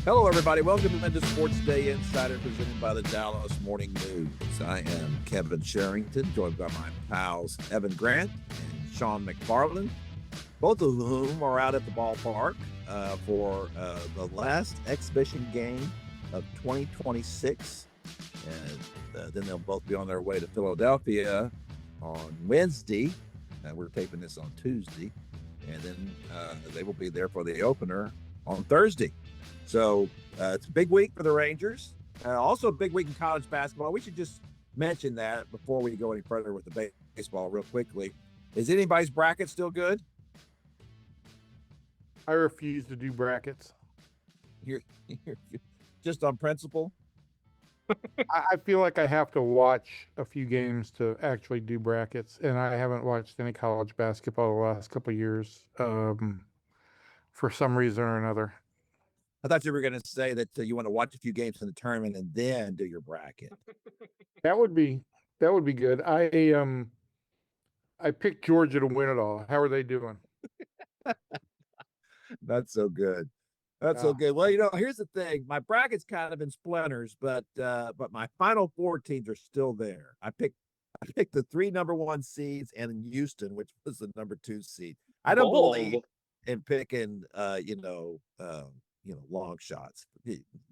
Hello, everybody. Welcome to SportsDay Insiders presented by the Dallas Morning News. I am Kevin Sherrington, joined by my pals Evan Grant and Shawn McFarland, both of whom are out at the ballpark for the last exhibition game of 2026. And then they'll both be on their way to Philadelphia on Wednesday. We're taping this on Tuesday. And then they will be there for the opener on Thursday. So it's a big week for the Rangers. Also a big week in college basketball. We should just mention that before we go any further with the baseball real quickly. Is anybody's bracket still good? I refuse to do brackets. You're just on principle? I feel like I have to watch a few games to actually do brackets, and I haven't watched any college basketball the last couple of years for some reason or another. I thought you were going to say that you want to watch a few games in the tournament and then do your bracket. That would be good. I picked Georgia to win it all. How are they doing? That's so good. That's so good. Well, here's the thing. My bracket's kind of in splinters, but my final four teams are still there. I picked the three number one seeds and Houston, which was the number two seed. I don't believe in picking long shots.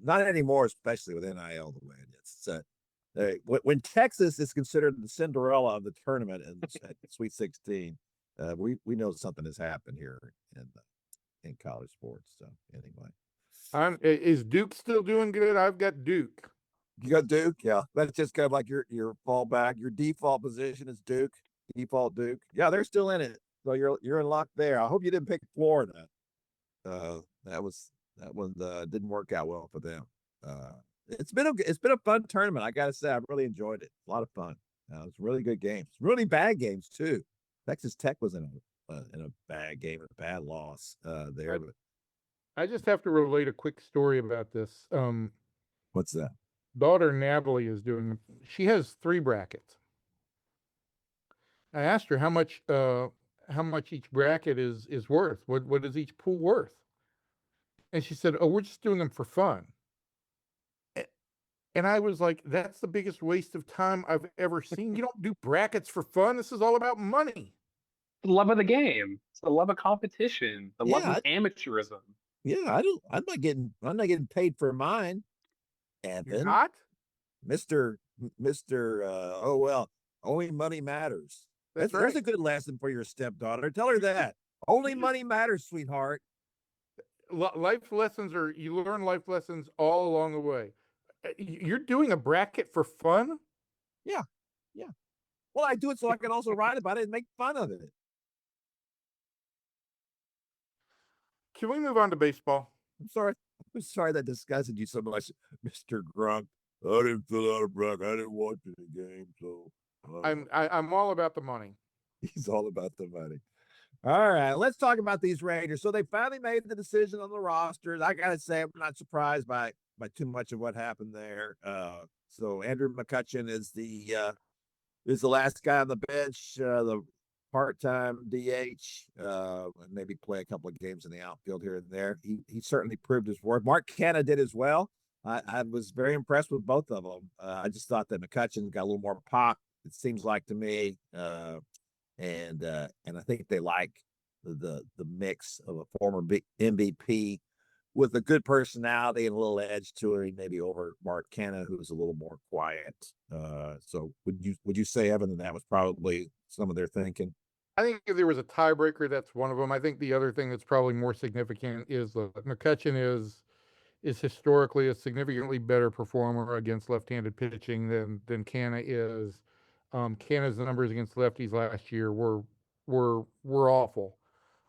Not anymore, especially with NIL the way it is. When Texas is considered the Cinderella of the tournament and at Sweet 16, we know something has happened here in college sports. So anyway, is Duke still doing good? I've got Duke. You got Duke, yeah. That's just kind of like your fallback. Your default position is Duke. Default Duke, yeah. They're still in it, so you're in luck there. I hope you didn't pick Florida. That one didn't work out well for them. It's been a fun tournament. I gotta say, I really enjoyed it. A lot of fun. It was really good games. Really bad games too. Texas Tech was in a bad game, a bad loss there. I just have to relate a quick story about this. What's that? Daughter Natalie is doing. She has 3 brackets. I asked her how much each bracket is worth. What is each pool worth? And she said, "Oh, we're just doing them for fun." And I was like, "That's the biggest waste of time I've ever seen. You don't do brackets for fun. This is all about money." The love of the game. It's the love of competition. The love of amateurism. Yeah, I'm not getting paid for mine. Evan. You're not? Mr. Oh well, only money matters. That's right. There's a good lesson for your stepdaughter. Tell her that. Only money matters, sweetheart. Life lessons you learn life lessons all along the way. You're doing a bracket for fun? Yeah. Well, I do it so I can also write about it and make fun of it. Can we move on to baseball? I'm sorry that disgusted you so much, Mr. Grunk. I didn't fill out a bracket. I didn't watch any game, so I'm all about the money. He's all about the money. All right, let's talk about these Rangers. So they finally made the decision on the rosters. I gotta say, I'm not surprised by too much of what happened there. So Andrew McCutchen is the last guy on the bench, the part-time DH, maybe play a couple of games in the outfield here and there. He certainly proved his worth. Mark Canha did as well. I was very impressed with both of them. I just thought that McCutchen got a little more pop, it seems like to me. And I think they like the mix of a former big MVP with a good personality and a little edge to her, maybe over Mark Canha, who's a little more quiet. So would you say, Evan, that was probably some of their thinking? I think if there was a tiebreaker, that's one of them. I think the other thing that's probably more significant is McCutchen is historically a significantly better performer against left-handed pitching than Canha is. Canha's numbers against lefties last year were awful.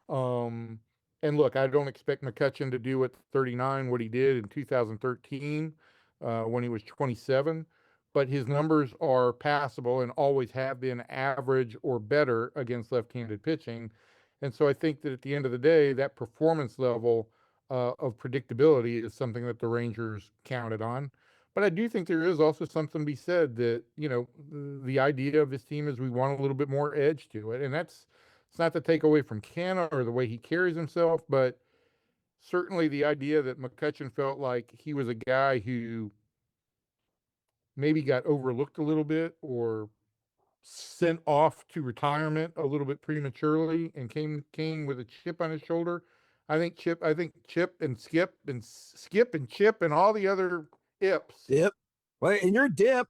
And look, I don't expect McCutchen to do at 39 what he did in 2013 when he was 27, but his numbers are passable and always have been average or better against left-handed pitching. And so I think that at the end of the day, that performance level of predictability is something that the Rangers counted on. But I do think there is also something to be said that, the idea of this team is we want a little bit more edge to it. And it's not to take away from Canha or the way he carries himself, but certainly the idea that McCutchen felt like he was a guy who maybe got overlooked a little bit or sent off to retirement a little bit prematurely and came with a chip on his shoulder. I think Chip and Skip and Chip and all the other Ips. Dip. Well, and you're Dip.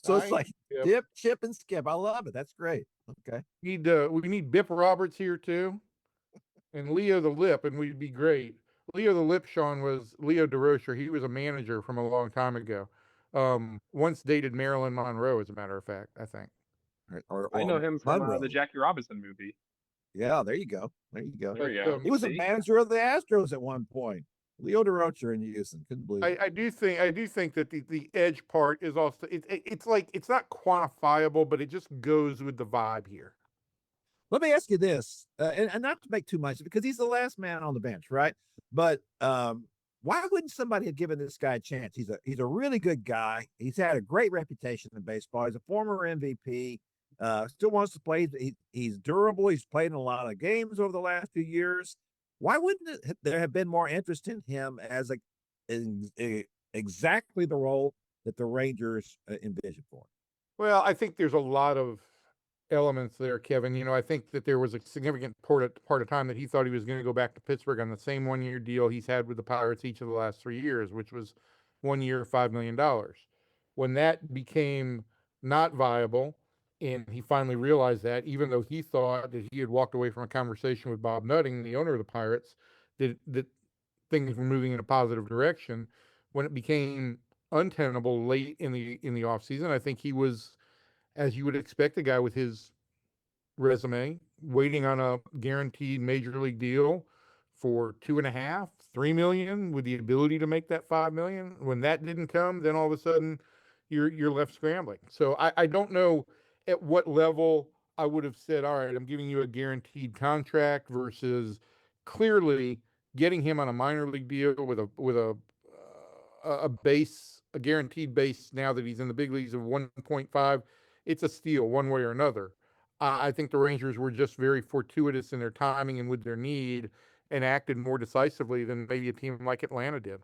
So it's like Yep. Dip, Chip, and Skip. I love it. That's great. Okay. We need Bip Roberts here too, and Leo the Lip, and we'd be great. Leo the Lip, Sean, was Leo DeRocher. He was a manager from a long time ago. Once dated Marilyn Monroe, as a matter of fact, I think. I know him from Monroe. the Jackie Robinson movie. Yeah, there you go. There you go. There you go. He was a manager of the Astros at one point. Leo DeRocher in Houston. Couldn't believe it. I do think that the edge part is also it's like it's not quantifiable, but it just goes with the vibe here. Let me ask you this, and not to make too much, because he's the last man on the bench, right? But why wouldn't somebody have given this guy a chance? He's a really good guy. He's had a great reputation in baseball. He's a former MVP. Still wants to play. He's durable. He's played in a lot of games over the last few years. Why wouldn't there have been more interest in him as exactly the role that the Rangers envisioned for him? Well, I think there's a lot of elements there, Kevin. You know, I think that there was a significant part of time that he thought he was going to go back to Pittsburgh on the same 1-year deal he's had with the Pirates each of the last 3 years, which was 1 year, $5 million. When that became not viable, and he finally realized that, even though he thought that he had walked away from a conversation with Bob Nutting, the owner of the Pirates, that things were moving in a positive direction, when it became untenable late in the offseason, I think he was, as you would expect, a guy with his resume, waiting on a guaranteed major league deal for 2.5, 3 million, with the ability to make that 5 million. When that didn't come, then all of a sudden you're left scrambling. So I don't know at what level I would have said, all right, I'm giving you a guaranteed contract versus clearly getting him on a minor league deal with a base, a guaranteed base now that he's in the big leagues of 1.5. It's a steal one way or another. I think the Rangers were just very fortuitous in their timing and with their need, and acted more decisively than maybe a team like Atlanta did.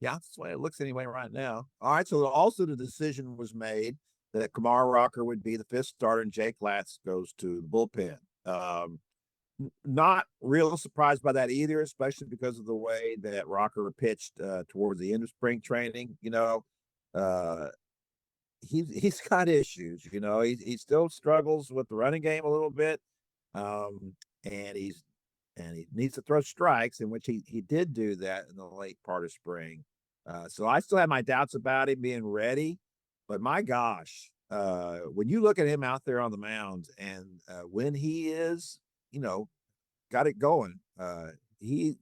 Yeah, that's the way it looks anyway right now. All right, so also the decision was made that Kumar Rocker would be the fifth starter and Jake Latz goes to the bullpen. Not real surprised by that either, especially because of the way that Rocker pitched towards the end of spring training. You know, he's got issues. You know, he still struggles with the running game a little bit, and he needs to throw strikes, in which he did do that in the late part of spring. So I still have my doubts about him being ready, but my gosh, when you look at him out there on the mound, and when he is, you know, got it going, he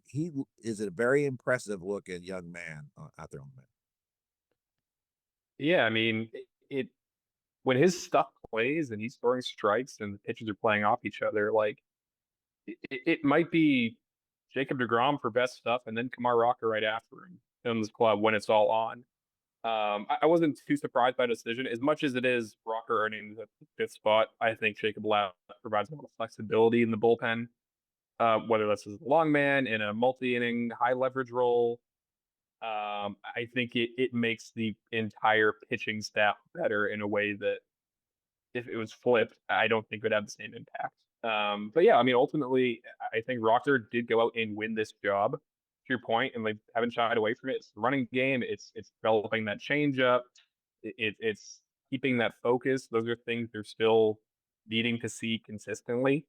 is a very impressive looking young man out there on the mound. Yeah, I mean, it when his stuff plays and he's throwing strikes and the pitchers are playing off each other, like it might be Jacob deGrom for best stuff, and then Kumar Rocker right after him in this club when it's all on. I wasn't too surprised by the decision, as much as it is Rocker earning the fifth spot. I think Jacob Latz provides a lot of flexibility in the bullpen, whether that's as a long man in a multi-inning high leverage role. I think it makes the entire pitching staff better in a way that if it was flipped, I don't think it would have the same impact. But yeah, I mean, ultimately, I think Rocker did go out and win this job, to your point, and they haven't shied away from it. It's the running game. It's developing that changeup. It's keeping that focus. Those are things they're still needing to see consistently.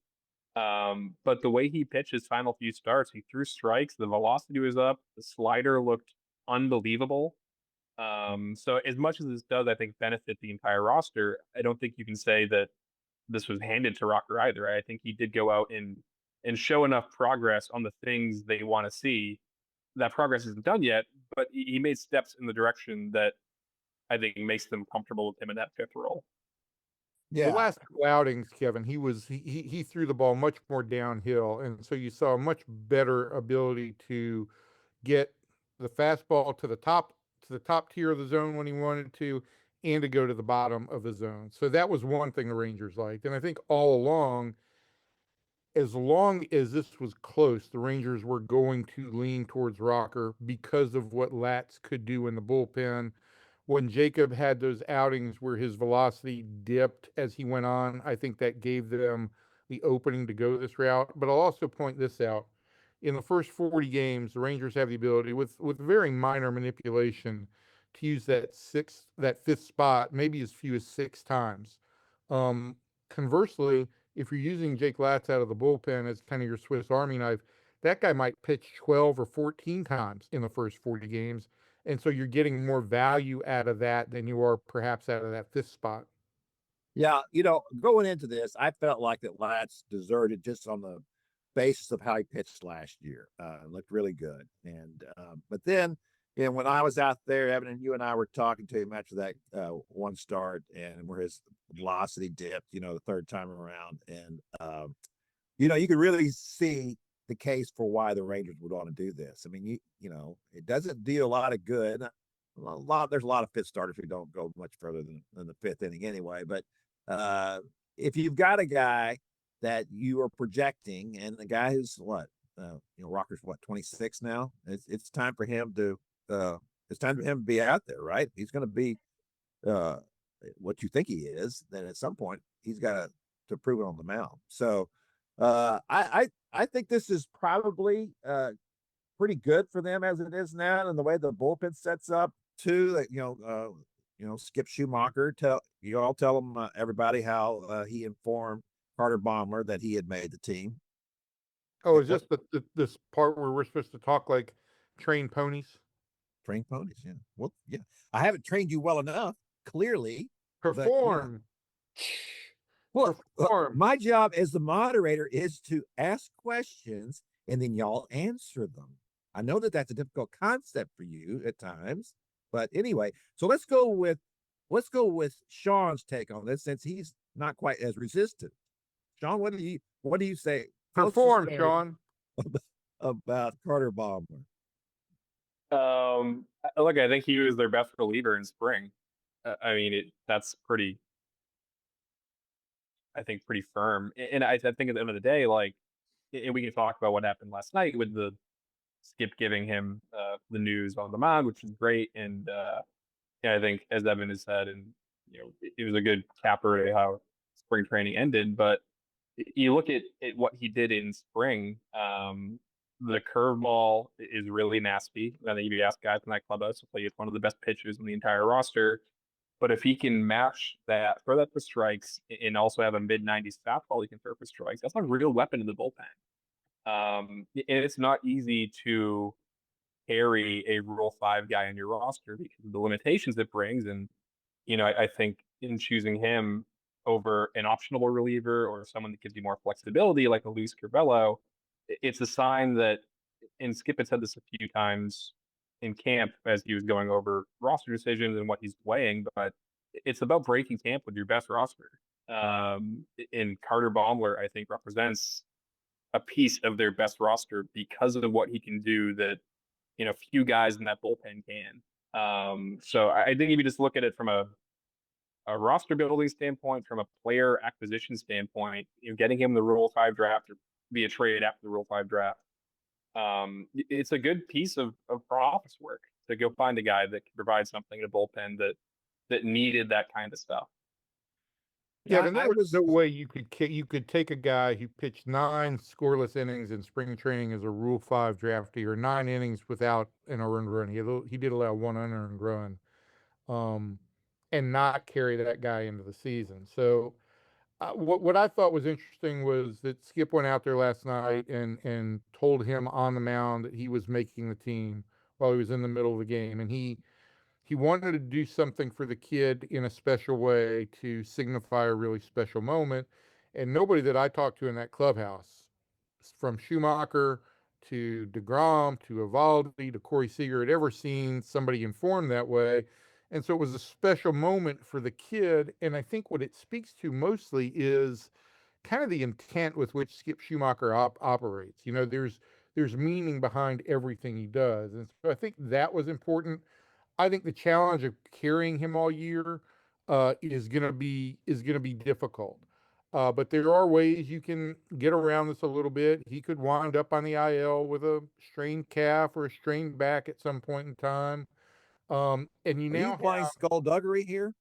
But the way he pitched his final few starts, he threw strikes. The velocity was up. The slider looked unbelievable. So as much as this does, I think, benefit the entire roster, I don't think you can say that this was handed to Rocker either. I think he did go out and show enough progress on the things they want to see. That progress isn't done yet, but he made steps in the direction that I think makes them comfortable with him in that fifth role. Yeah. The last two outings, Kevin, he threw the ball much more downhill, and so you saw a much better ability to get the fastball to the top tier of the zone when he wanted to, and to go to the bottom of the zone. So that was one thing the Rangers liked. And I think all along, as long as this was close, the Rangers were going to lean towards Rocker because of what Latz could do in the bullpen. When Jacob had those outings where his velocity dipped as he went on, I think that gave them the opening to go this route. But I'll also point this out. In the first 40 games, the Rangers have the ability, with very minor manipulation, to use that fifth spot, maybe as few as 6 times. Conversely, if you're using Jake Latz out of the bullpen as kind of your Swiss Army knife, that guy might pitch 12 or 14 times in the first 40 games. And so you're getting more value out of that than you are perhaps out of that fifth spot. Yeah, going into this, I felt like that Latz deserted just on the basis of how he pitched last year. Looked really good. And but then, when I was out there, Evan, and you and I were talking to him after that one start, and where his velocity dipped, the third time around, and you could really see the case for why the Rangers would want to do this. I mean, it doesn't do a lot of good. There's a lot of fifth starters who don't go much further than the fifth inning anyway. But if you've got a guy that you are projecting, and the guy who's Rocker's 26 now, it's time for him to be out there, right? He's going to be what you think he is. Then at some point he's got to prove it on the mound. So I think this is probably pretty good for them as it is now, and the way the bullpen sets up too. That Skip Schumaker tell him everybody how he informed Carter Baumler that he had made the team. Oh, is this this part where we're supposed to talk like trained ponies? Trained ponies, yeah. Well, yeah. I haven't trained you well enough, clearly. Perform. Well, my job as the moderator is to ask questions and then y'all answer them. I know that that's a difficult concept for you at times, but anyway, so let's go with Shawn's take on this, since he's not quite as resistant. Shawn, what do you say? Perform, Shawn. About Carter Baumler. Look, I think he was their best reliever in spring. I mean, that's pretty, I think, pretty firm. And I think at the end of the day, and we can talk about what happened last night with the Skip giving him the news on the mound, which is great. And yeah, I think, as Evan has said, and it was a good capper to how spring training ended. But you look at what he did in spring. The curveball is really nasty. I think if you ask guys in that clubhouse, it's one of the best pitches in the entire roster. But if he can match that, throw that for strikes, and also have a mid-90s fastball he can throw for strikes, that's a real weapon in the bullpen. And it's not easy to carry a Rule 5 guy on your roster because of the limitations it brings. And, I think in choosing him over an optional reliever or someone that gives you more flexibility, like a Luis Curvelo, it's a sign that, and Skip had said this a few times in camp as he was going over roster decisions and what he's weighing, but it's about breaking camp with your best roster. And Carter Baumler, I think, represents a piece of their best roster because of what he can do that, few guys in that bullpen can. So I think if you just look at it from a roster building standpoint, from a player acquisition standpoint, getting him the Rule 5 draft or via trade after the Rule 5 draft, it's a good piece of front office work to go find a guy that can provide something in a bullpen that needed that kind of stuff. Yeah, and there was no way you could take a guy who pitched 9 scoreless innings in spring training as a Rule 5 draftee, or 9 innings without an earned run. He did allow 1 unearned run, and not carry that guy into the season. So what I thought was interesting was that Skip went out there last night and told him on the mound that he was making the team while he was in the middle of the game, and he wanted to do something for the kid in a special way to signify a really special moment. And nobody that I talked to in that clubhouse, from Schumaker to DeGrom to Evaldi to Corey Seager, had ever seen somebody informed that way. And so it was a special moment for the kid. And I think what it speaks to mostly is kind of the intent with which Skip Schumaker operates. There's meaning behind everything he does. And so I think that was important. I think the challenge of carrying him all year is going to be difficult. But there are ways you can get around this a little bit. He could wind up on the IL with a strained calf or a strained back at some point in time. And you Are you now implying have, skullduggery here?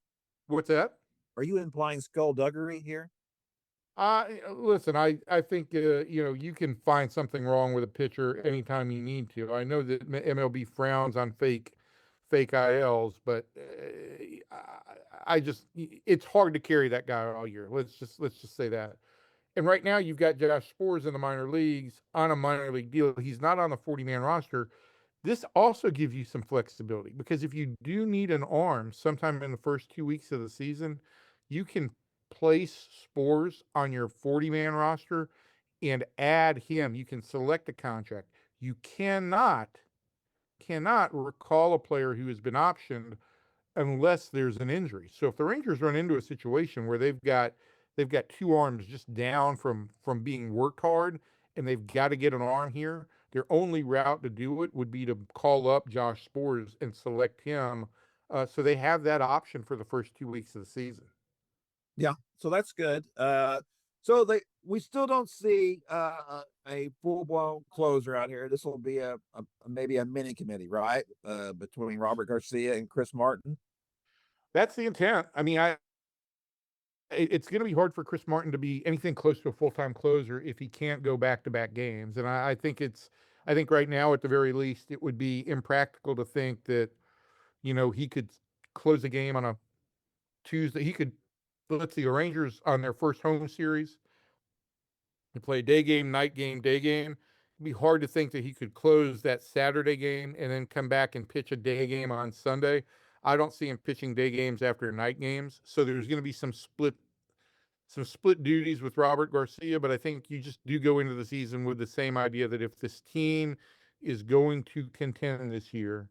what's that? Are you implying skullduggery here? Listen, I think, you can find something wrong with a pitcher anytime you need to. I know that MLB frowns on fake ILs, but I just, it's hard to carry that guy all year. Let's just say that. And right now you've got Josh Sborz in the minor leagues on a minor league deal. He's not on the 40-man roster. This also gives you some flexibility because if you do need an arm sometime in the first 2 weeks of the season, you can place Sborz on your 40-man roster and add him. You can select a contract. You cannot recall a player who has been optioned unless there's an injury. So if the Rangers run into a situation where they've got two arms just down from being worked hard and they've got to get an arm here, their only route to do it would be to call up Josh Sborz and select him. So they have that option for the first 2 weeks of the season. Yeah, so that's good. So we still don't see a full-blown closer out here. This will be a maybe a mini committee, right? Between Robert Garcia and Chris Martin. That's the intent. I mean, it's going to be hard for Chris Martin to be anything close to a full-time closer if he can't go back-to-back games. And I think right now, at the very least, it would be impractical to think that, he could close a game on a Tuesday. Let's see, the Rangers on their first home series, they play day game, night game, day game. It'd be hard to think that he could close that Saturday game and then come back and pitch a day game on Sunday. I don't see him pitching day games after night games. So there's going to be some split duties with Robert Garcia, but I think you just do go into the season with the same idea that if this team is going to contend this year,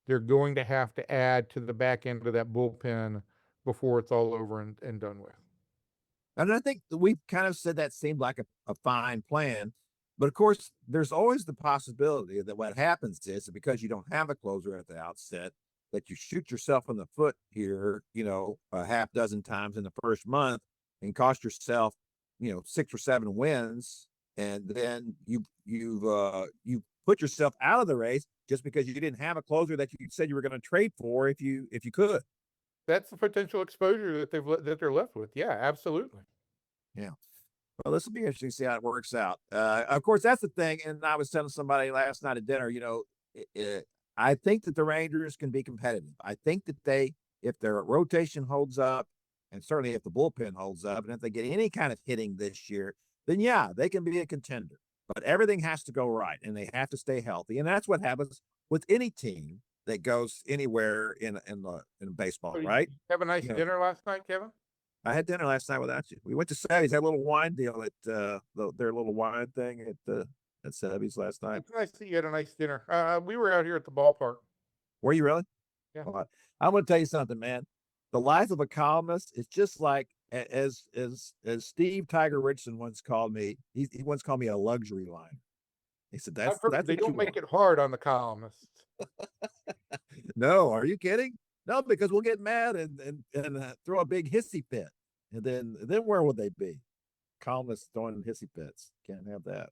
they're going to have to add to the back end of that bullpen before it's all over and done with. And I think we've kind of said that seemed like a fine plan. But of course, there's always the possibility that what happens is that because you don't have a closer at the outset, that you shoot yourself in the foot here, a half dozen times in the first month and cost yourself, 6 or 7 wins. And then you put yourself out of the race just because you didn't have a closer that you said you were going to trade for if you could. That's the potential exposure that they're left with. Yeah, absolutely. Yeah. Well, this will be interesting to see how it works out. Of course, that's the thing. And I was telling somebody last night at dinner, I think that the Rangers can be competitive. I think that if their rotation holds up, and certainly if the bullpen holds up, and if they get any kind of hitting this year, then yeah, they can be a contender. But everything has to go right, and they have to stay healthy. And that's what happens with any team that goes anywhere in baseball, right? Did you have a nice dinner last night, Kevin? I had dinner last night without you. We went to Savvy's, had a little wine deal at their little wine thing at Savvy's last night. It's nice to see you had a nice dinner. We were out here at the ballpark. Were you really? Yeah. Well, I'm going to tell you something, man. The life of a columnist is just like as Steve Tiger Richardson once called me. He once called me a luxury line. He said that's they don't make it hard on the columnists. No, are you kidding? No, because we'll get mad and throw a big hissy fit, and then where would they be? Columnists throwing hissy fits. Can't have that.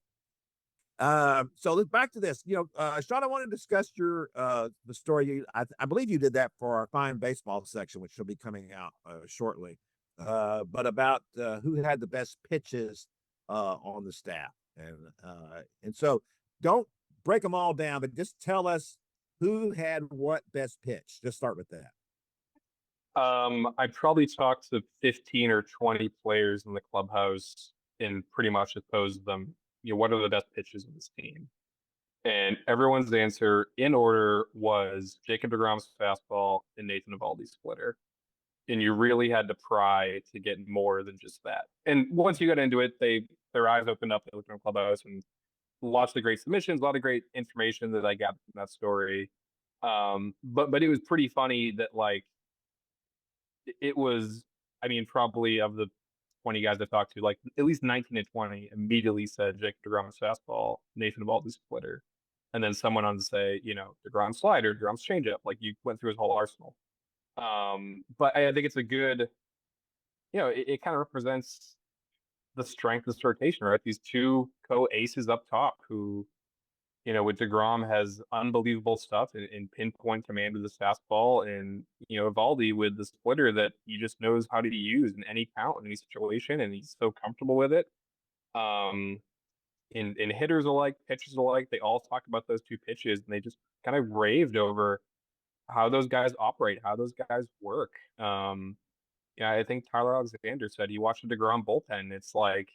So let's back to this. Shawn, I want to discuss your the story. I believe you did that for our fine baseball section, which will be coming out shortly. But about who had the best pitches on the staff, and so don't break them all down, but just tell us who had what best pitch. Just start with that. I probably talked to 15 or 20 players in the clubhouse and pretty much just posed them, what are the best pitches of this team? And everyone's answer in order was Jacob deGrom's fastball and Nathan Eovaldi's splitter. And you really had to pry to get more than just that. And once you got into it, their eyes opened up, they looked in the clubhouse and lots of great submissions, a lot of great information that I got from that story. But it was pretty funny that it was, probably of the 20 guys I talked to, at least 19 and 20 immediately said Jacob deGrom's fastball, Nathan Eovaldi's splitter. And then someone on to say, deGrom's slider, deGrom's changeup. You went through his whole arsenal. But I think it's a good, it kind of represents the strength of this rotation, right? These two co-aces up top who, with DeGrom has unbelievable stuff in pinpoint command of this fastball, and Evaldi with the splitter that he just knows how to use in any count, in any situation, and he's so comfortable with it. In hitters alike, pitchers alike, they all talk about those two pitches, and they just kind of raved over how those guys operate, how those guys work. Yeah, I think Tyler Alexander said he watched the DeGrom bullpen. It's like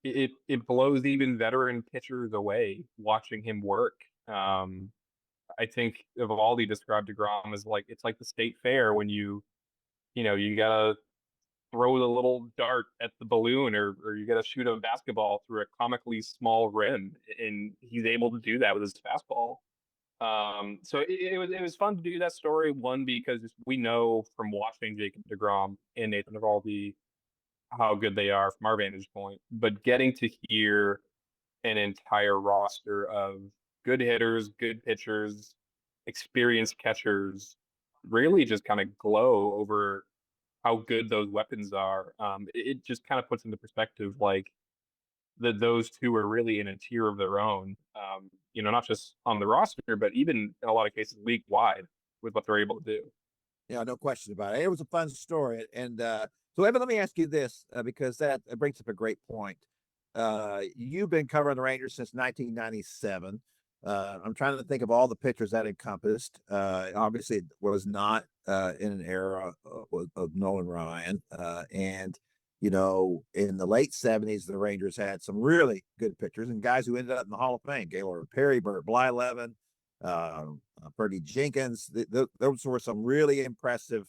it blows even veteran pitchers away watching him work. I think Evaldi described DeGrom as like it's like the state fair when you gotta throw the little dart at the balloon, or you gotta shoot a basketball through a comically small rim, and he's able to do that with his fastball. So it was fun to do that story. One, because we know from watching Jacob DeGrom and Nathan Evaldi how good they are from our vantage point, but getting to hear an entire roster of good hitters, good pitchers, experienced catchers really just kind of glow over how good those weapons are. It just kind of puts into perspective like that those two are really in a tier of their own. Not just on the roster, but even in a lot of cases league wide with what they're able to do. Yeah, no question about it. It was a fun story. And so, Evan, let me ask you this, because that brings up a great point. You've been covering the Rangers since 1997. I'm trying to think of all the pitchers that encompassed. Obviously, it was not in an era of Nolan Ryan. And, in the late 70s, the Rangers had some really good pitchers and guys who ended up in the Hall of Fame. Gaylord Perry, Burt Blyleven, Fergie Jenkins. Those were some really impressive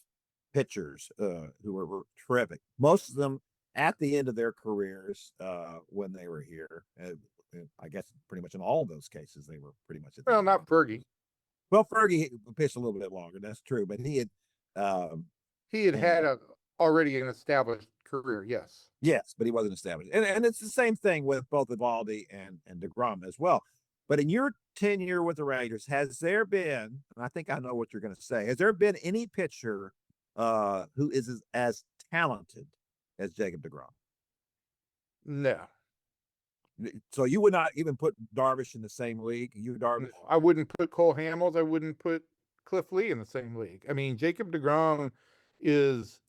pitchers who were terrific. Most of them at the end of their careers when they were here. I guess pretty much in all of those cases, they were pretty much at the Well, end. not Fergie. Well, Fergie pitched a little bit longer. That's true, but he had already an established career. Yes, but he wasn't established. And it's the same thing with both Evaldi and DeGrom as well. But in your tenure with the Rangers, has there been, and I think I know what you're going to say, has there been any pitcher who is as talented as Jacob DeGrom? No. So you would not even put Darvish in the same league? Darvish? I wouldn't put Cole Hamels. I wouldn't put Cliff Lee in the same league. I mean, Jacob DeGrom is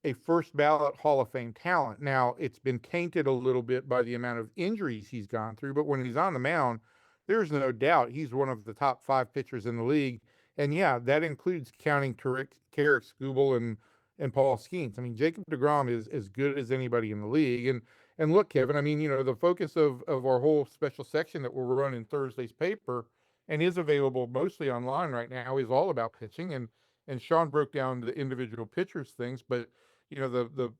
a first ballot Hall of Fame talent. Now, it's been tainted a little bit by the amount of injuries he's gone through, but when he's on the mound, there's no doubt he's one of the top 5 pitchers in the league. And yeah, that includes counting Carrick Skubal and Paul Skeens. I mean, Jacob DeGrom is as good as anybody in the league. And look, Kevin, I mean, the focus of our whole special section that we'll run in Thursday's paper and is available mostly online right now is all about pitching. And Shawn broke down the individual pitchers things, but the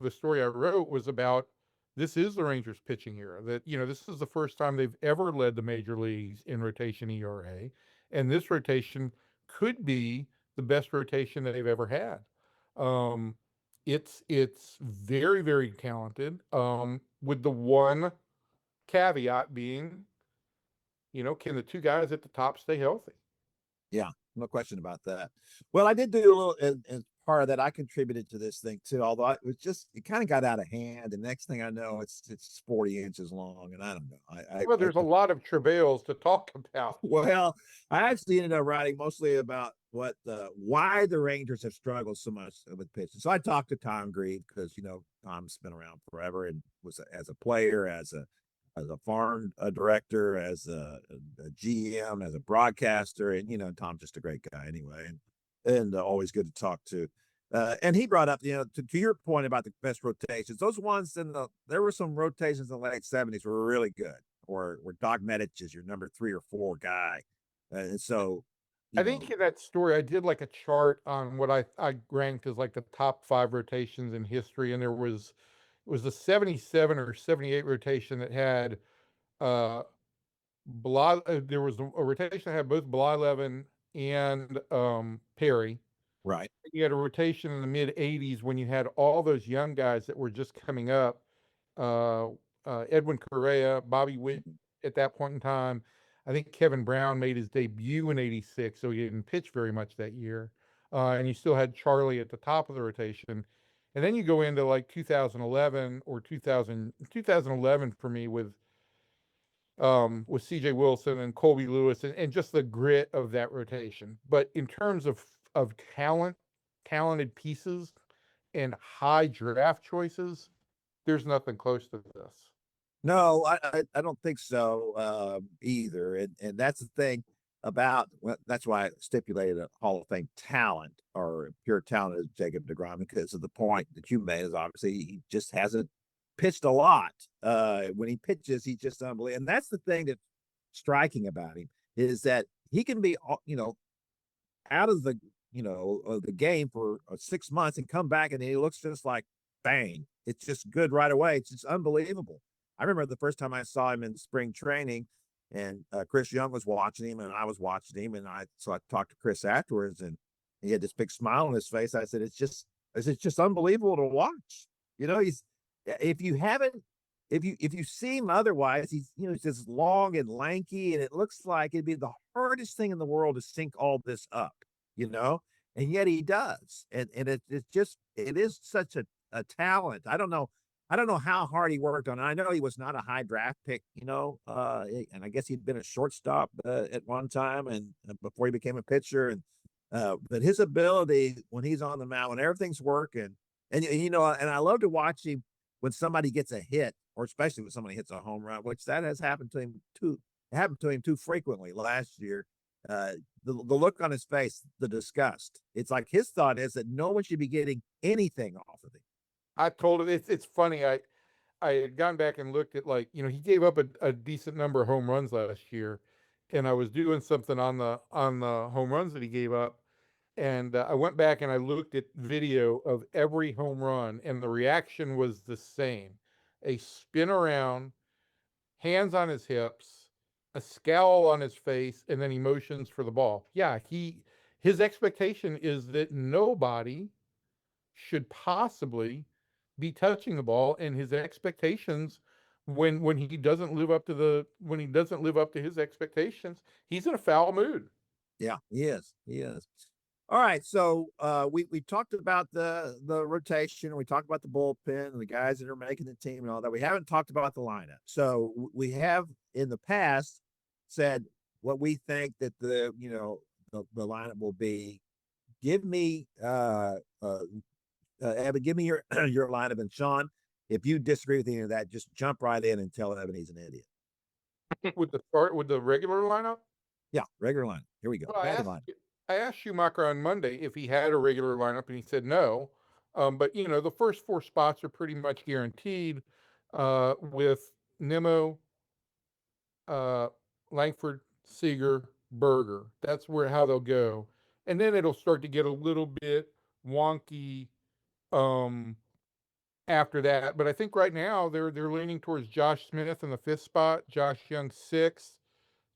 story I wrote was about this is the Rangers pitching era. That this is the first time they've ever led the major leagues in rotation ERA, and this rotation could be the best rotation that they've ever had. It's very, very talented. With the one caveat being, can the two guys at the top stay healthy? Yeah, no question about that. Well, I did do a little, and part of that I contributed to this thing too. Although it kind of got out of hand. And next thing I know, it's 40 inches long, and I don't know. Well, there's a lot of travails to talk about. Well, I actually ended up writing mostly about why the Rangers have struggled so much with pitching. So I talked to Tom Grieve because Tom's been around forever and was as a player, as a farm director, as a GM, as a broadcaster, and Tom's just a great guy anyway, and always good to talk to. And he brought up, to your point about the best rotations, those ones there were some rotations in the late 70s were really good, or where Doc Medich is your number 3 or 4 guy. And so I think in that story, I did like a chart on what I ranked as like the top 5 rotations in history. And it was the 77 or 78 rotation that had, there was a rotation that had both Blyleven and Perry. Right. You had a rotation in the mid 80s when you had all those young guys that were just coming up. Edwin Correa, Bobby Witt at that point in time. I think Kevin Brown made his debut in 86, so he didn't pitch very much that year. And you still had Charlie at the top of the rotation. And then you go into like 2011 or 2011 for me with CJ Wilson and Colby Lewis and just the grit of that rotation. But in terms of talented pieces and high draft choices, there's nothing close to this. No, I don't think so either. And that's the thing about, well, that's why I stipulated a Hall of Fame talent or pure talent is Jacob deGrom, because of the point that you made is obviously he just hasn't pitched a lot. When he pitches, he's just unbelievable. And that's the thing that's striking about him is that he can be, out of the game for 6 months and come back and he looks just like bang. It's just good right away. It's just unbelievable. I remember the first time I saw him in spring training, and Chris Young was watching him, and I was watching him, and I talked to Chris afterwards, and he had this big smile on his face. I said, "It's just unbelievable to watch." He's if you haven't, if you see him otherwise, he's just long and lanky, and it looks like it'd be the hardest thing in the world to sync all this up, and yet he does, and it is such a talent. I don't know how hard he worked on it. I know he was not a high draft pick, and I guess he'd been a shortstop at one time and before he became a pitcher. And but his ability when he's on the mound, when everything's working, and and I love to watch him when somebody gets a hit, or especially when somebody hits a home run, which that has happened to him too. It happened to him too frequently last year. The look on his face, the disgust. It's like his thought is that no one should be getting anything off of him. I told him it's funny. I had gone back and looked at he gave up a decent number of home runs last year, and I was doing something on the home runs that he gave up, and I went back and I looked at video of every home run, and the reaction was the same: a spin around, hands on his hips, a scowl on his face, and then he motions for the ball. Yeah, his expectation is that nobody should possibly be touching the ball, and his expectations when he doesn't live up to his expectations, he's in a foul mood. Yeah, he is. All right, so we talked about the rotation, we talked about the bullpen and the guys that are making the team and all that. We haven't talked about the lineup. So we have in the past said what we think that the lineup will be. Give me Evan, give me your your lineup, and Shawn, if you disagree with any of that, just jump right in and tell Evan he's an idiot. With the regular lineup? Yeah, regular lineup. Here we go. Well, I asked Schumaker on Monday if he had a regular lineup, and he said no. But the first 4 spots are pretty much guaranteed with Nimmo, Langford, Seager, Berger. That's how they'll go. And then it'll start to get a little bit wonky after that. But I think right now they're leaning towards Josh Smith in the 5th spot, Josh Young 6th,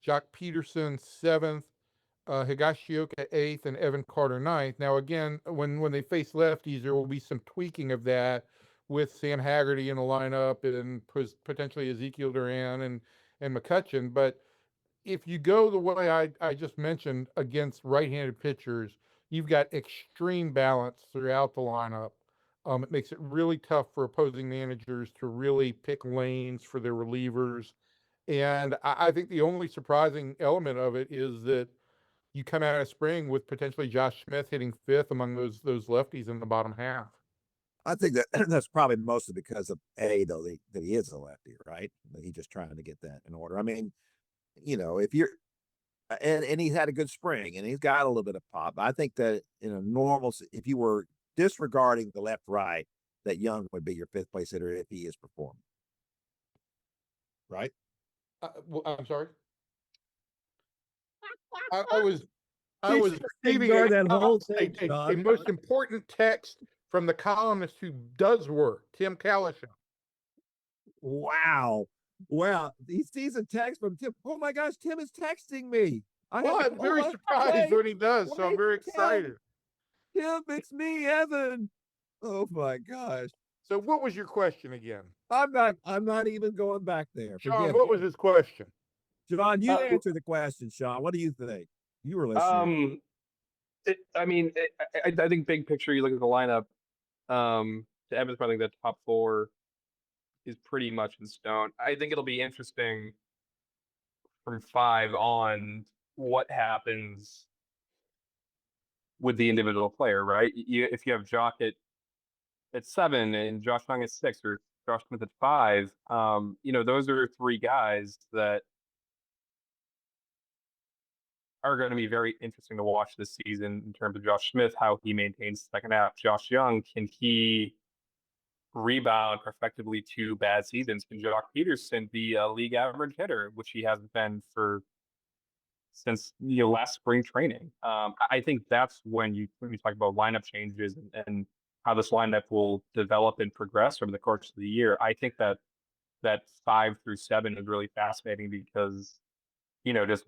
Jock Peterson 7th, Higashioka 8th, and Evan Carter 9th. Now, again, when they face lefties, there will be some tweaking of that with Sam Haggerty in the lineup and potentially Ezekiel Duran and McCutchen. But if you go the way I just mentioned against right-handed pitchers, you've got extreme balance throughout the lineup. It makes it really tough for opposing managers to really pick lanes for their relievers. And I think the only surprising element of it is that you come out of spring with potentially Josh Smith hitting 5th among those lefties in the bottom half. I think that that's probably mostly because of that he is a lefty, right? He's just trying to get that in order. I mean, if you're and he's had a good spring and he's got a little bit of pop. I think that in a normal, if you were disregarding the left right, that Young would be your 5th place hitter if he is performing. Right? I'm sorry. I was receiving that whole thing, a most important text from the columnist who does work, Tim Kalishow. Wow. Well, he sees a text from Tim. Oh my gosh, Tim is texting me. I'm very surprised when he does, so I'm very excited. Tim, it's me, Evan. Oh my gosh. So what was your question again? I'm not even going back there. Shawn, what was his question? Shawn, you answer the question, Shawn. What do you think? You were listening. I think big picture, you look at the lineup, To Evan's point, I think the top four is pretty much in stone. I think it'll be interesting from 5 on what happens with the individual player, right? If you have Jock at 7 and Josh Young at 6 or Josh Smith at 5, those are 3 guys that are going to be very interesting to watch this season in terms of Josh Smith, how he maintains the second half. Josh Young, can he rebound effectively 2 bad seasons? Can Jock Peterson be a league average hitter, which he hasn't been since last spring training? I think that's when you talk about lineup changes and how this lineup will develop and progress over the course of the year. I think that 5 through 7 is really fascinating because just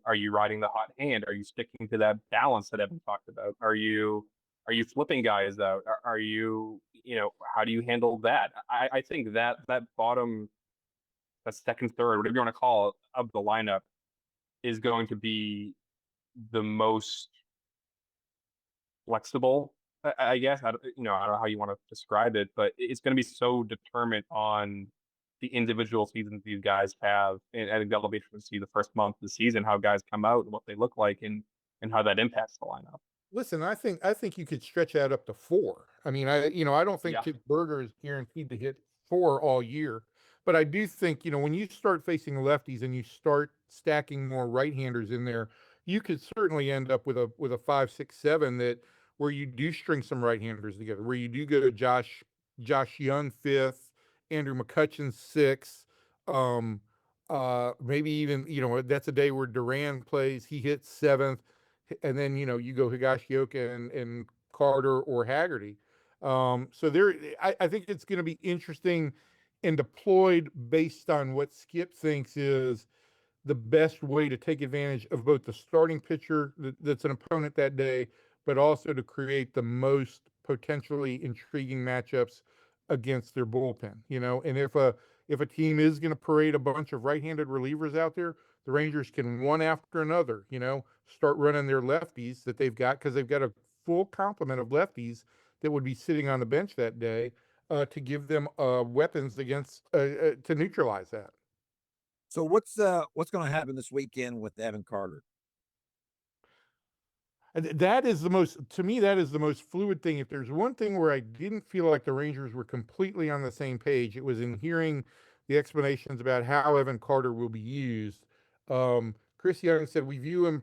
are you riding the hot hand? Are you sticking to that balance that Evan talked about? Are you flipping guys out? Are you how do you handle that? I think that bottom, that second, third, whatever you want to call it, of the lineup is going to be the most flexible, I guess. I don't know how you want to describe it, but it's going to be so determined on the individual seasons these guys have. And I think that'll be interesting to see the first month of the season, how guys come out and what they look like and how that impacts the lineup. Listen, I think you could stretch that up to 4. I mean, I don't think Yeah. Chip Berger is guaranteed to hit 4 all year, but I do think, when you start facing lefties and you start stacking more right-handers in there, you could certainly end up with a 5, 6, 7 that where you do string some right-handers together, where you do go to Josh Young 5th, Andrew McCutchen 6th, maybe even, that's a day where Duran plays, he hits 7th. And then you go Higashioka and Carter or Haggerty. So I think it's going to be interesting and deployed based on what Skip thinks is the best way to take advantage of both the starting pitcher that's an opponent that day, but also to create the most potentially intriguing matchups against their bullpen. And if a team is going to parade a bunch of right-handed relievers out there, the Rangers can one after another, start running their lefties that they've got, because they've got a full complement of lefties that would be sitting on the bench that day, to give them weapons against to neutralize that. So what's going to happen this weekend with Evan Carter? That is to me, that is the most fluid thing. If there's one thing where I didn't feel like the Rangers were completely on the same page, it was in hearing the explanations about how Evan Carter will be used. Chris Young said, we view him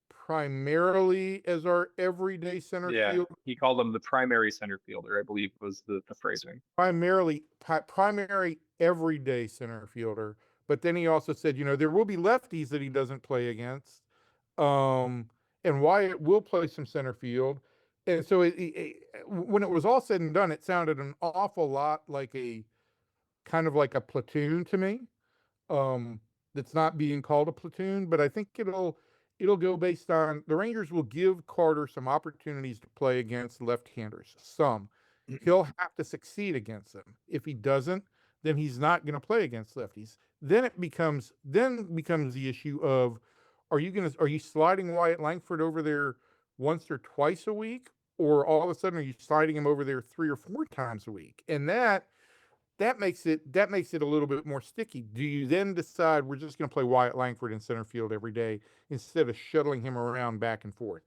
primarily as our everyday center field. He called him the primary center fielder, I believe was the phrasing. Primary everyday center fielder. But then he also said, there will be lefties that he doesn't play against. And Wyatt will play some center field. And so when it was all said and done, it sounded an awful lot like a kind of like a platoon to me. That's not being called a platoon, but I think it'll go based on the Rangers will give Carter some opportunities to play against left-handers. Some. He'll have to succeed against them. If he doesn't, then he's not going to play against lefties. Then it becomes the issue of, are you sliding Wyatt Langford over there once or twice a week, or all of a sudden are you sliding him over there 3 or 4 times a week? And that makes it a little bit more sticky. Do you then decide we're just going to play Wyatt Langford in center field every day instead of shuttling him around back and forth?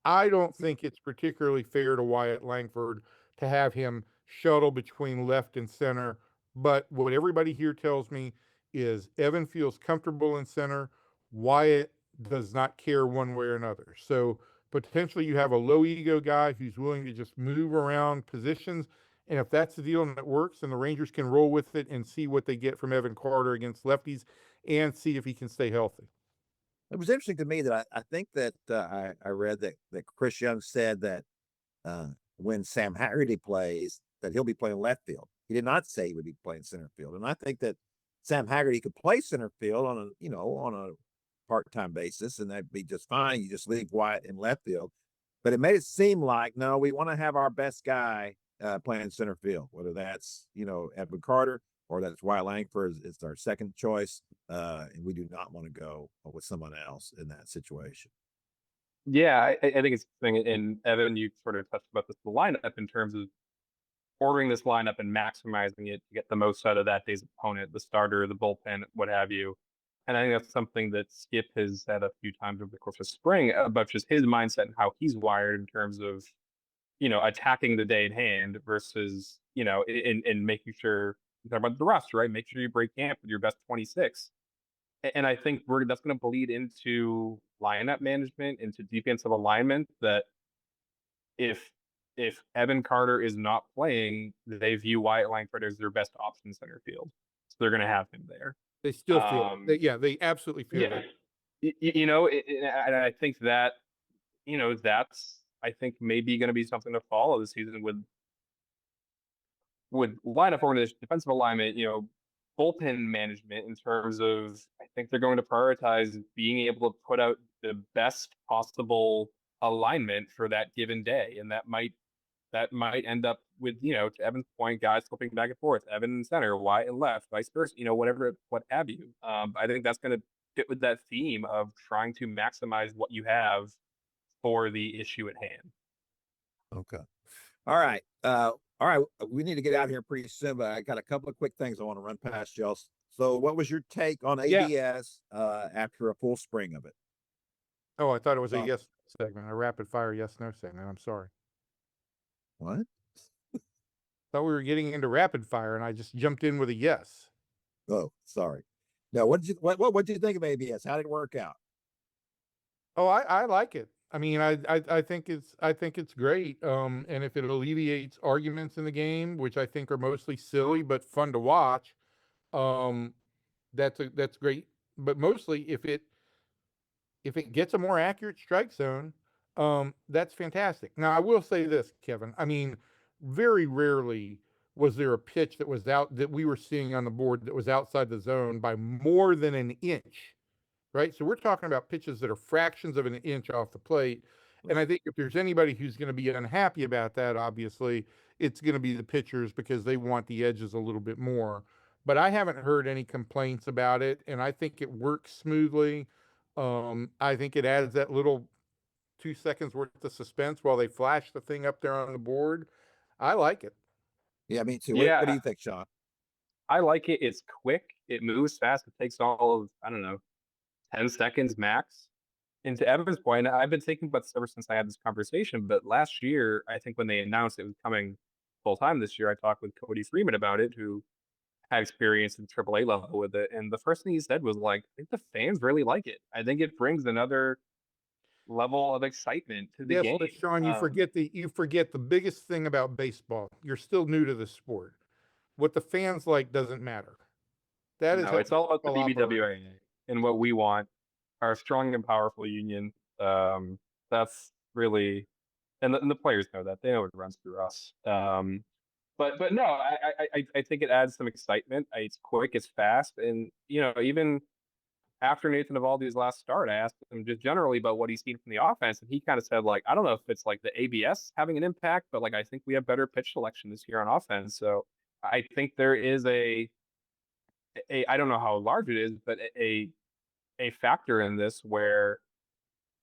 I don't think it's particularly fair to Wyatt Langford to have him shuttle between left and center. But what everybody here tells me is Evan feels comfortable in center. Wyatt does not care one way or another. So potentially you have a low ego guy who's willing to just move around positions. And if that's the deal and it works, then the Rangers can roll with it and see what they get from Evan Carter against lefties and see if he can stay healthy. It was interesting to me that I think that I read that Chris Young said that when Sam Haggerty plays, that he'll be playing left field. He did not say he would be playing center field. And I think that Sam Haggerty could play center field on a part-time basis, and that'd be just fine. You just leave Wyatt in left field. But it made it seem like, no, we want to have our best guy playing center field, whether that's, Evan Carter or that's Wyatt Langford is our second choice. And we do not want to go with someone else in that situation. Yeah, I think it's the thing. And Evan, you sort of touched about this the lineup in terms of ordering this lineup and maximizing it to get the most out of that day's opponent, the starter, the bullpen, what have you. And I think that's something that Skip has said a few times over the course of spring about just his mindset and how he's wired in terms of, attacking the day in hand versus, in making sure you talk about the roster, right? Make sure you break camp with your best 26. And I think that's going to bleed into lineup management, into defensive alignment. That if Evan Carter is not playing, they view Wyatt Langford as their best option center field, so they're going to have him there. They still feel it. Yeah, they absolutely feel Yeah, it. and I think that that's I think maybe going to be something to follow this season with lineup organization, defensive alignment, bullpen management in terms of I think they're going to prioritize being able to put out the best possible alignment for that given day. And that might end up with, to Evan's point, guys flipping back and forth, Evan in center, Wyatt in left, vice versa, whatever, what have you. I think that's going to fit with that theme of trying to maximize what you have for the issue at hand. Okay. All right. All right. We need to get out here pretty soon, but I got a couple of quick things I want to run past y'all. So what was your take on ABS after a full spring of it? Oh, I thought it was a yes segment, a rapid fire yes no segment. I'm sorry. What? Thought we were getting into rapid fire, and I just jumped in with a yes. Oh, sorry. No, what did you think of ABS? How did it work out? Oh, I like it. I mean, I think it's great. And if it alleviates arguments in the game, which I think are mostly silly but fun to watch, that's great. But mostly if it gets a more accurate strike zone, that's fantastic. Now, I will say this, Kevin. I mean, very rarely was there a pitch that we were seeing on the board that was outside the zone by more than an inch, right? So we're talking about pitches that are fractions of an inch off the plate. And I think if there's anybody who's going to be unhappy about that, obviously, it's going to be the pitchers because they want the edges a little bit more. But I haven't heard any complaints about it, and I think it works smoothly. I think it adds that little 2 seconds worth of suspense while they flash the thing up there on the board. I like it. Yeah, me too. Yeah, What do you think, Shawn? I like it. It's quick. It moves fast. It takes all of, I don't know, 10 seconds max. And to Evan's point, I've been thinking about this ever since I had this conversation. But last year, I think when they announced it was coming full time this year, I talked with Cody Freeman about it, who had experience in AAA level with it. And the first thing he said was like, I think the fans really like it. I think it brings another level of excitement to the Yes, game. but Shawn, you forget the biggest thing about baseball. You're still new to the sport. What the fans like doesn't matter. That is No, how it's all about the baseball operates. BBWA and what we want, our strong and powerful union. That's really, and the players know that. They know it runs through us. But no, I think it adds some excitement. It's quick, it's fast, and even after Nathan Eovaldi's last start, I asked him just generally about what he's seen from the offense, and he kind of said like, I don't know if it's like the ABS having an impact, but like I think we have better pitch selection this year on offense. So I think there is a I don't know how large it is, but a factor in this where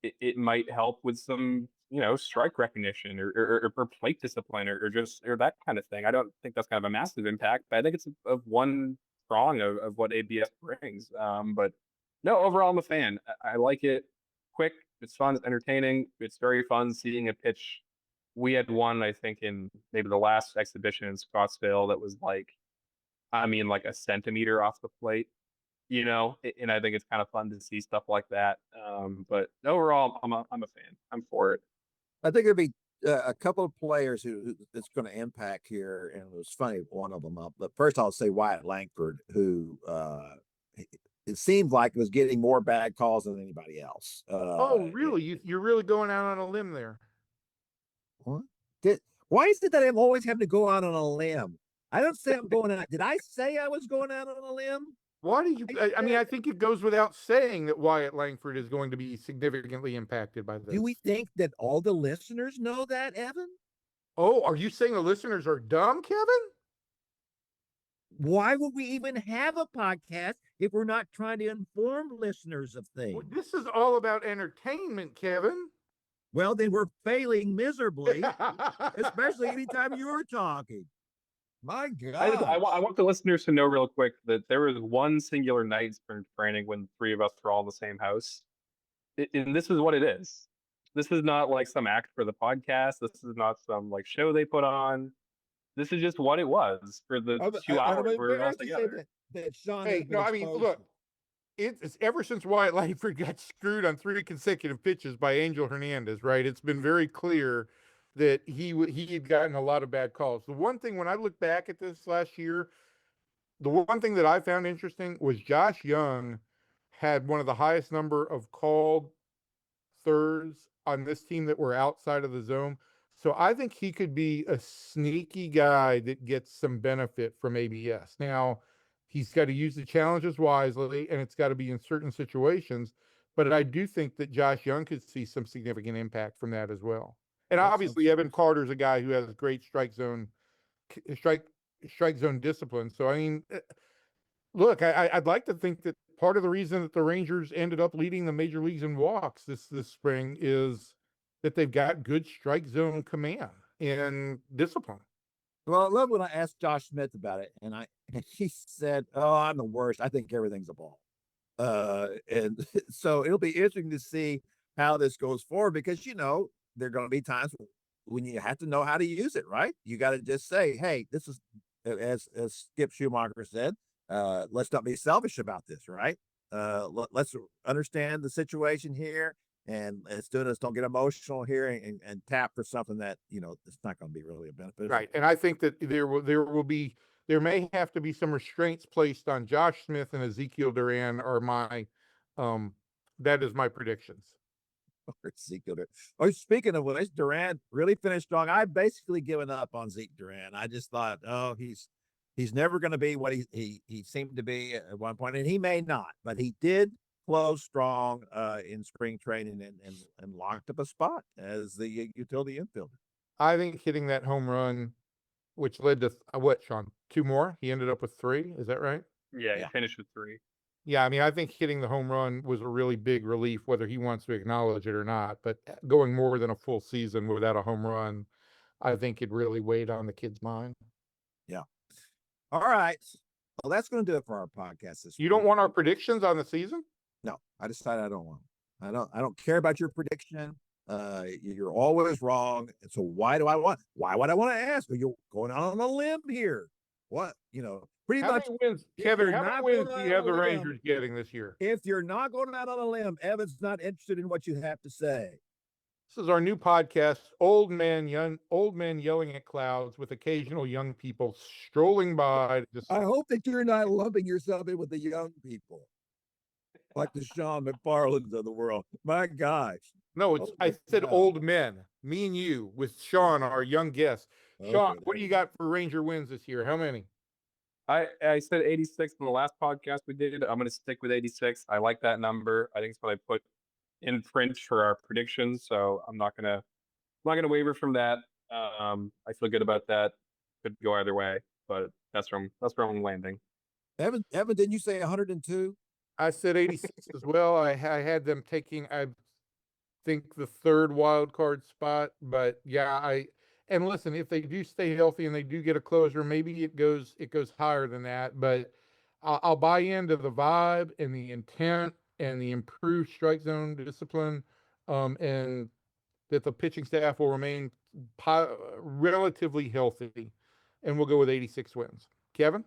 it might help with some strike recognition or plate discipline or just or that kind of thing. I don't think that's kind of a massive impact, but I think it's of one prong of what ABS brings. But no, overall I'm a fan. I like it. Quick, it's fun, it's entertaining, it's very fun seeing a pitch. We had one, I think, in maybe the last exhibition in Scottsdale that was like, I mean, like a centimeter off the plate, and I think it's kind of fun to see stuff like that. But overall, I'm a fan. I'm for it. I think there'd be a couple of players who it's going to impact here, and it was funny one of them up. But first, I'll say Wyatt Langford, who it seemed like was getting more bad calls than anybody else. Oh, really? You're really going out on a limb there? What? Why is it that I'm always having to go out on a limb? I don't say I'm going out. Did I say I was going out on a limb? Why do you? I mean, I think it goes without saying that Wyatt Langford is going to be significantly impacted by this. Do we think that all the listeners know that, Evan? Oh, are you saying the listeners are dumb, Kevin? Why would we even have a podcast if we're not trying to inform listeners of things? Well, this is all about entertainment, Kevin. Well, then we're failing miserably, especially anytime you're talking. My God. I want the listeners to know real quick that there was one singular night in spring training when the three of us were all in the same house. And this is what it is. This is not like some act for the podcast. This is not some like show they put on. This is just what it was for the 2 hours we were all together. That Shawn Hey, no, I mean, look, it's ever since Wyatt Langford got screwed on 3 consecutive pitches by Angel Hernandez, right? It's been very clear that he had gotten a lot of bad calls. The one thing, when I look back at this last year, the one thing that I found interesting was Josh Young had one of the highest number of called thirds on this team that were outside of the zone. So I think he could be a sneaky guy that gets some benefit from ABS. Now, he's got to use the challenges wisely, and it's got to be in certain situations. But I do think that Josh Young could see some significant impact from that as well. And obviously, Evan Carter's a guy who has great strike zone discipline. So, I mean, look, I'd like to think that part of the reason that the Rangers ended up leading the major leagues in walks this spring is that they've got good strike zone command and discipline. Well, I love when I asked Josh Smith about it, and he said, "Oh, I'm the worst. I think everything's a ball." And so it'll be interesting to see how this goes forward, because there are going to be times when you have to know how to use it, right? You got to just say, "Hey, this is," as Skip Schumaker said, let's not be selfish about this, right? Let's understand the situation here, and students don't get emotional here and tap for something that it's not going to be really a benefit. Right, and I think that there may have to be some restraints placed on Josh Smith and Ezekiel Duran. That is my predictions. Ezekiel Duran. Oh, speaking of which, Duran really finished strong. I've basically given up on Zeke Duran. I just thought, he's never going to be what he seemed to be at one point, and he may not, but he did close strong in spring training and locked up a spot as the utility infielder. I think hitting that home run, which led to what, Shawn? 2 more? He ended up with 3. Is that right? Yeah, he finished with 3. Yeah, I mean, I think hitting the home run was a really big relief, whether he wants to acknowledge it or not. But going more than a full season without a home run, I think it really weighed on the kid's mind. Yeah. All right. Well, that's going to do it for our podcast this week. You don't want our predictions on the season? No, I decided I don't want them. I don't care about your prediction. You're always wrong. And so why would I want to ask? Are you going out on a limb here? What, pretty How much. many wins, Kevin, how many wins do you have the Rangers getting this year? If you're not going out on a limb, Evan's not interested in what you have to say. This is our new podcast, Old Men Yelling at Clouds, with occasional young people strolling by. I hope that you're not lumping yourself in with the young people, like the Shawn McFarlands of the world. My gosh. No, I said old men. Me and you, with Shawn, our young guest. Shawn, what do you got for Ranger wins this year? How many? I said 86 in the last podcast we did. I'm going to stick with 86. I like that number. I think it's what I put in print for our predictions. So I'm not gonna waver from that. I feel good about that. Could go either way, but that's where I'm landing. Evan, didn't you say 102? I said 86 as well. I had them taking, I think, the 3rd wild card spot, but yeah, and listen, if they do stay healthy and they do get a closer, maybe it goes higher than that. But I'll buy into the vibe and the intent and the improved strike zone discipline, and that the pitching staff will remain relatively healthy, and we'll go with 86 wins. Kevin?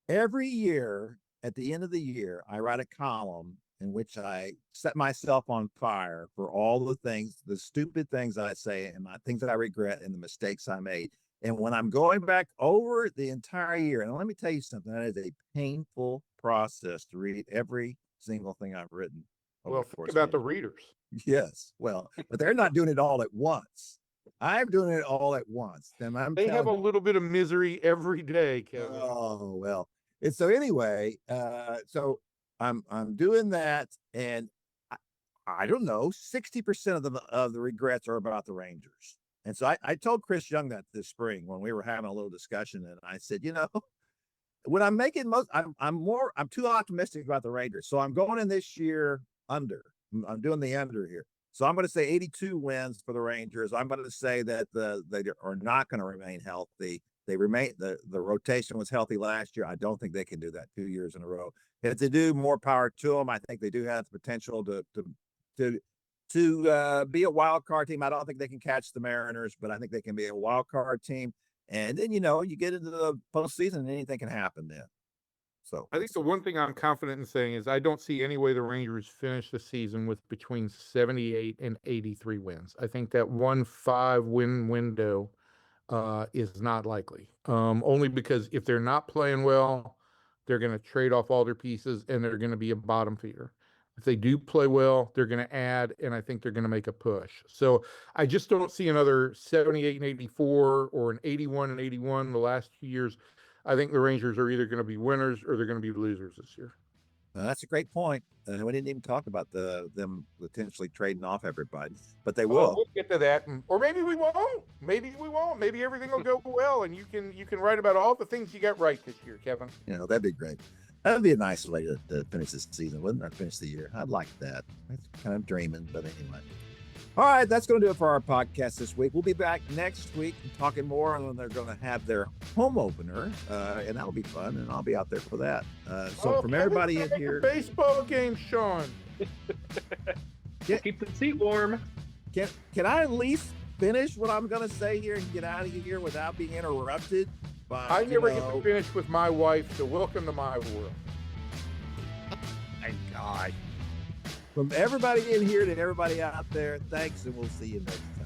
Every year, at the end of the year, I write a column in which I set myself on fire for all the stupid things I say and my things that I regret and the mistakes I made. And when I'm going back over the entire year, and let me tell you something, that is a painful process to read every single thing I've written. Well, think about the readers. Yes. Well, but they're not doing it all at once. I'm doing it all at once. And they have a little bit of misery every day, Kevin. Oh, well. And so anyway, so I'm doing that, and I don't know, 60% of the regrets are about the Rangers. And so I told Chris Young that this spring when we were having a little discussion, and I said, when I'm making I'm too optimistic about the Rangers. So I'm going in this year under. I'm doing the under here. So I'm going to say 82 wins for the Rangers. I'm going to say that they are not going to remain healthy. They remain the rotation was healthy last year. I don't think they can do that 2 years in a row. If they do, more power to them. I think they do have the potential to be a wild card team. I don't think they can catch the Mariners, but I think they can be a wild card team. And then you get into the postseason, and anything can happen then. So I think the one thing I'm confident in saying is I don't see any way the Rangers finish the season with between 78 and 83 wins. I think that 1-5 win window is not likely. Only because if they're not playing well, they're going to trade off all their pieces and they're going to be a bottom feeder. If they do play well, they're going to add, and I think they're going to make a push. So I just don't see another 78 and 84 or an 81 and 81 the last 2 years. I think the Rangers are either going to be winners or they're going to be losers this year. That's a great point. We didn't even talk about them potentially trading off everybody, but they will. We'll get to that, or maybe we won't. Maybe we won't. Maybe everything will go well, and you can write about all the things you got right this year, Kevin. That'd be great. That'd be a nice way to finish this season, wouldn't it? Finish the year. I'd like that. That's kind of dreaming, but anyway. All right, that's going to do it for our podcast this week. We'll be back next week talking more, and they're going to have their home opener, and that'll be fun, and I'll be out there for that. So from everybody in here, baseball game, Shawn. Keep the seat warm. Can I at least finish what I'm going to say here and get out of here without being interrupted? I never get to finish with my wife, so welcome to my world. Thank God. From everybody in here to everybody out there, thanks, and we'll see you next time.